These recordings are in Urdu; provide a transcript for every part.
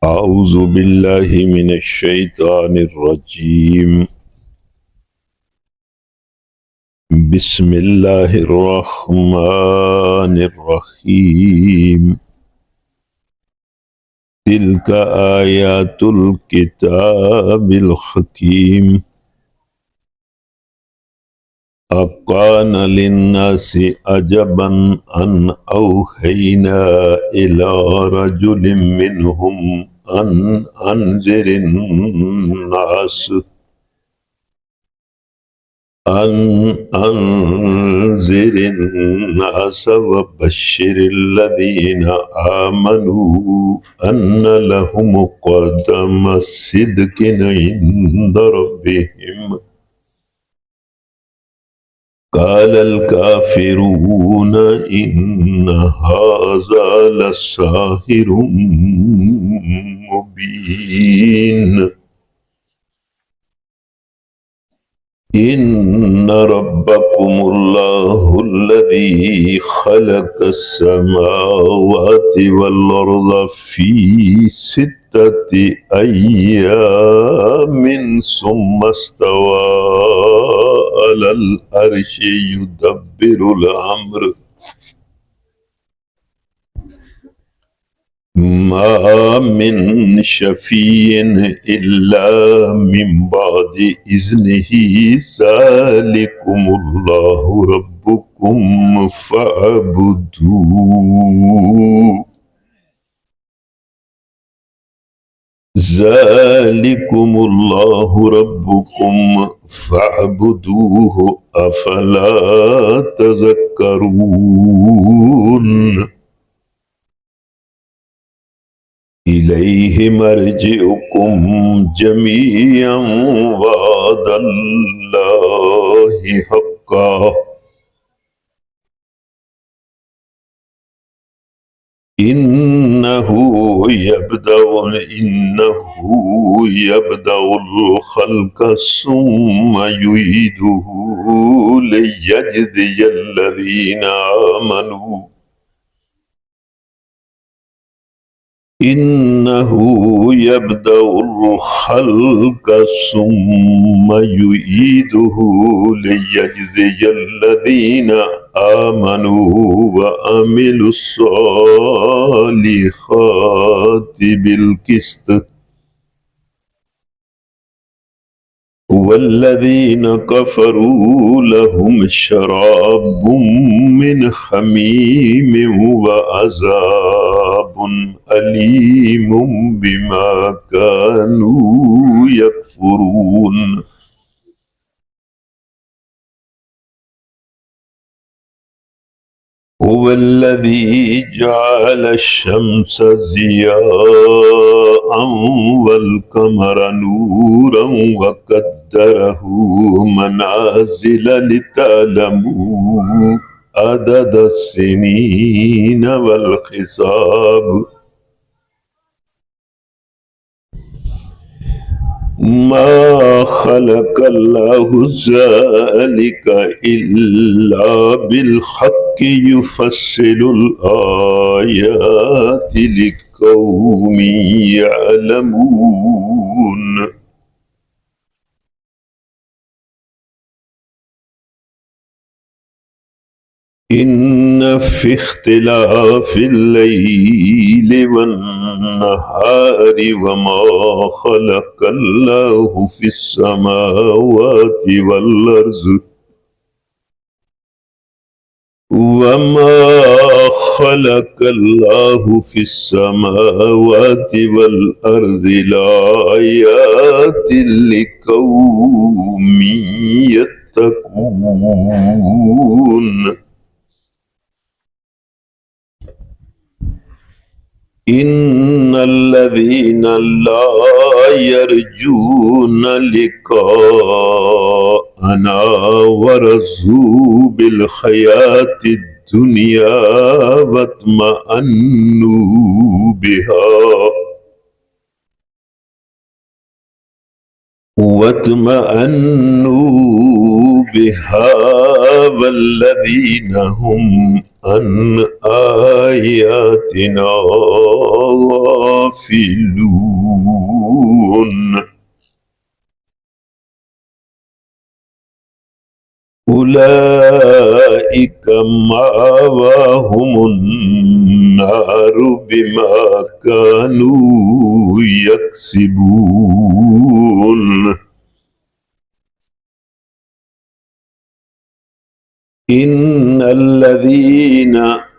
أعوذ بالله من الشيطان الرجيم. بسم الله الرحمن الرحيم. تلك آيات الكتاب الحكيم. أكان للناس عجبا أن أوحينا إلى رجل منهم أن أنذر الناس وبشر الذين آمنوا أن لهم قدم صدق عند ربهم. قال الكافرون إن هذا لساحر مبين. إن ربكم الله الذي خلق السماوات والأرض في 6 أيام ثم استوى على العرش يدبر الأمر ما من شفيع إلا من بعد إذنه ذلكم الله ربكم فاعبدوه. ذلكم الله ربكم فاعبدوه أفلا تذكرون. إليه مرجعكم جميعا وعد الله حقا. إنه يبدأ الخلق ثم يعيده ليجزي الذين آمنوا. إنه يبدأ الخلق ثم يعيده ليجزي الذين آمنوا وعملوا الصالحات بالقسط. والذين كفروا لهم شراب من حميم وعذاب أليم بما كانوا يكفرون. هو الذي جعل الشمس ضياء والقمر نورا وقدره منازل لتعلموا عدد السنين والحساب. ما خلق الله ذلك إلا بالحق يفصل الآيات لقوم يعلمون. إن في اختلاف الليل والنهار وما خلق الله في السماوات والأرض لآيات لقوم يتقون. إن الذين لا يرجون لقاءنا ورضوا بالحياة الدنيا واطمأنوا بها والذين هم عن آياتنا غافلون أولئك مأواهم النار بما كانوا يكسبون إن الذين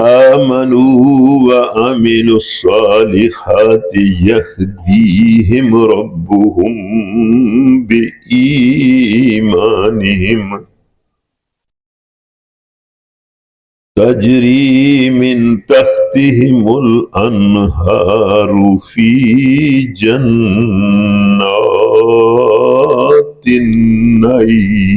آمنوا وعملوا الصالحات يهديهم ربهم بإيمانهم تجري من تحتهم الأنهار في جنات النعيم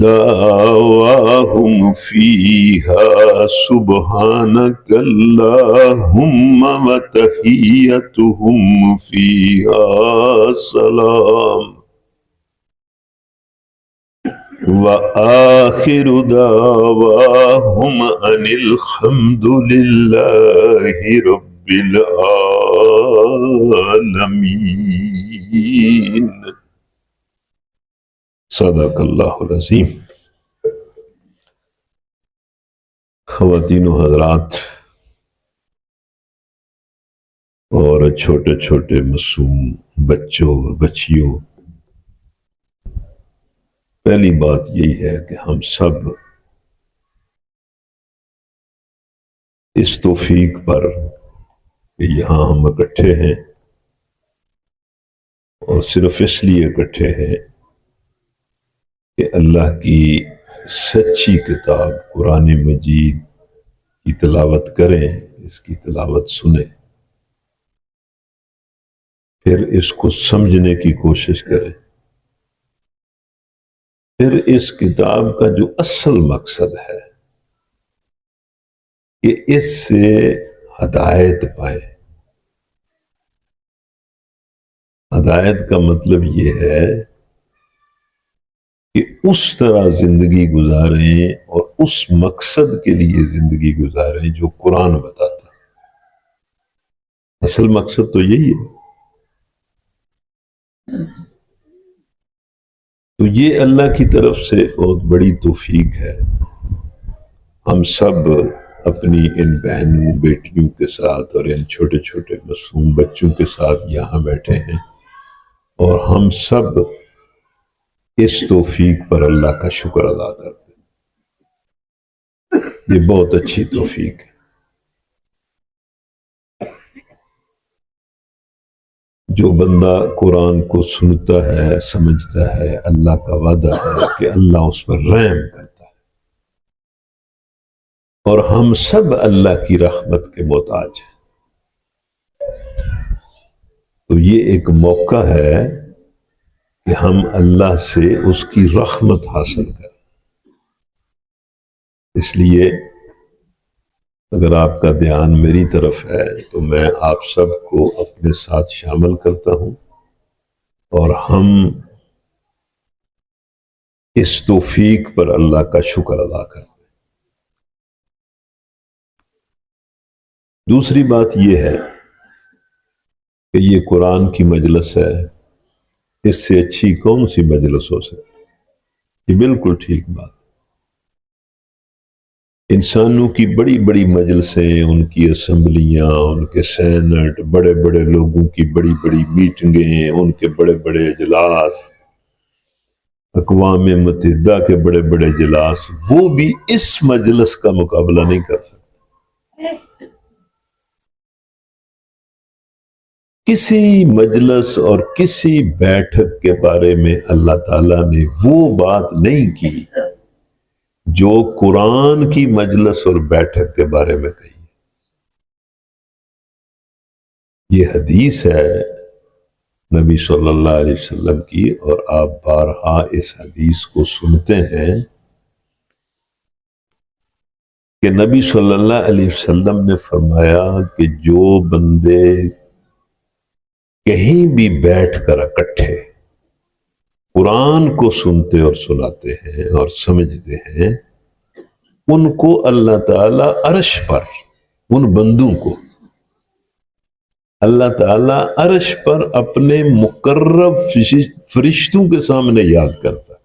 دعواهم فيها سبحانك اللهم وتحيتهم فيها سلام وآخر دعواهم أن الحمد لله رب العالمين صدق اللہ العظیم۔ خواتین و حضرات اور چھوٹے چھوٹے معصوم بچوں اور بچیوں، پہلی بات یہی ہے کہ ہم سب اس توفیق پر کہ یہاں ہم اکٹھے ہیں، اور صرف اس لیے اکٹھے ہیں کہ اللہ کی سچی کتاب قرآن مجید کی تلاوت کریں، اس کی تلاوت سنیں، پھر اس کو سمجھنے کی کوشش کریں، پھر اس کتاب کا جو اصل مقصد ہے کہ اس سے ہدایت پائیں۔ ہدایت کا مطلب یہ ہے کہ اس طرح زندگی گزاریں اور اس مقصد کے لیے زندگی گزاریں جو قرآن بتاتا ہے۔ اصل مقصد تو یہی ہے۔ تو یہ اللہ کی طرف سے بہت بڑی توفیق ہے۔ ہم سب اپنی ان بہنوں بیٹیوں کے ساتھ اور ان چھوٹے چھوٹے معصوم بچوں کے ساتھ یہاں بیٹھے ہیں، اور ہم سب اس توفیق پر اللہ کا شکر ادا کرتے ہیں۔ یہ بہت اچھی توفیق ہے۔ جو بندہ قرآن کو سنتا ہے، سمجھتا ہے، اللہ کا وعدہ ہے کہ اللہ اس پر رحم کرتا ہے، اور ہم سب اللہ کی رحمت کے محتاج ہیں۔ تو یہ ایک موقع ہے کہ ہم اللہ سے اس کی رحمت حاصل کریں۔ اس لیے اگر آپ کا دھیان میری طرف ہے تو میں آپ سب کو اپنے ساتھ شامل کرتا ہوں، اور ہم اس توفیق پر اللہ کا شکر ادا کرتے ہیں۔ دوسری بات یہ ہے کہ یہ قرآن کی مجلس ہے، اس سے اچھی کون سی مجلس ہو سکتی؟ یہ بالکل ٹھیک بات۔ انسانوں کی بڑی بڑی مجلسیں، ان کی اسمبلیاں، ان کے سینٹ، بڑے بڑے لوگوں کی بڑی بڑی میٹنگیں، ان کے بڑے بڑے اجلاس، اقوام متحدہ کے بڑے بڑے اجلاس، وہ بھی اس مجلس کا مقابلہ نہیں کر سکتے۔ کسی مجلس اور کسی بیٹھک کے بارے میں اللہ تعالیٰ نے وہ بات نہیں کی جو قرآن کی مجلس اور بیٹھک کے بارے میں کہی۔ یہ حدیث ہے نبی صلی اللہ علیہ وسلم کی، اور آپ بارہا اس حدیث کو سنتے ہیں کہ نبی صلی اللہ علیہ وسلم نے فرمایا کہ جو بندے کہیں بھی بیٹھ کر اکٹھے قرآن کو سنتے اور سناتے ہیں اور سمجھتے ہیں، ان کو اللہ تعالیٰ عرش پر، ان بندوں کو اللہ تعالیٰ عرش پر اپنے مقرب فرشتوں کے سامنے یاد کرتا ہے۔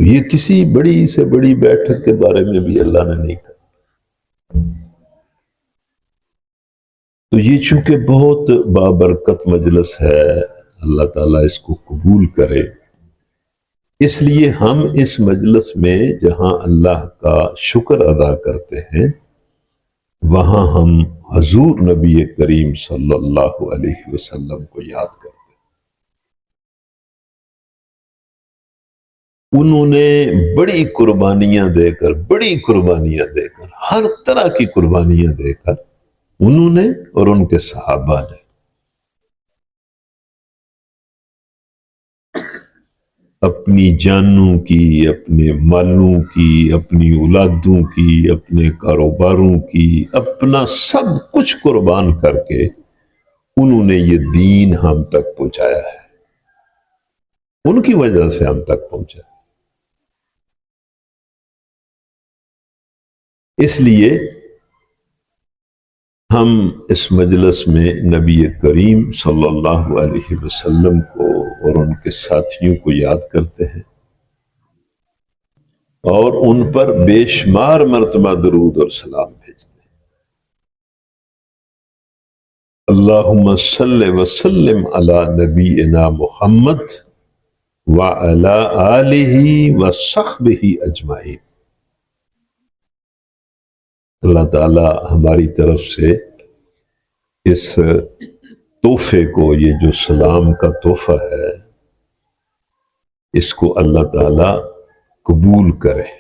یہ کسی بڑی سے بڑی بیٹھک کے بارے میں بھی اللہ نے نہیں کہا۔ تو یہ چونکہ بہت بابرکت مجلس ہے، اللہ تعالیٰ اس کو قبول کرے، اس لیے ہم اس مجلس میں جہاں اللہ کا شکر ادا کرتے ہیں، وہاں ہم حضور نبی کریم صلی اللہ علیہ وسلم کو یاد کرتے ہیں۔ انہوں نے بڑی قربانیاں دے کر ہر طرح کی قربانیاں دے کر انہوں نے اور ان کے صحابہ نے اپنی جانوں کی، اپنے مالوں کی، اپنی اولادوں کی، اپنے کاروباروں کی، اپنا سب کچھ قربان کر کے انہوں نے یہ دین ہم تک پہنچایا ہے، ان کی وجہ سے ہم تک پہنچا۔ اس لیے ہم اس مجلس میں نبی کریم صلی اللہ علیہ وسلم کو اور ان کے ساتھیوں کو یاد کرتے ہیں اور ان پر بے شمار مرتبہ درود اور سلام بھیجتے ہیں۔ اللہم صلی وسلم علی نبینا محمد وعلی آلہ وصحبہ اجمعین۔ اللہ تعالی ہماری طرف سے اس تحفے کو، یہ جو سلام کا تحفہ ہے، اس کو اللہ تعالی قبول کرے۔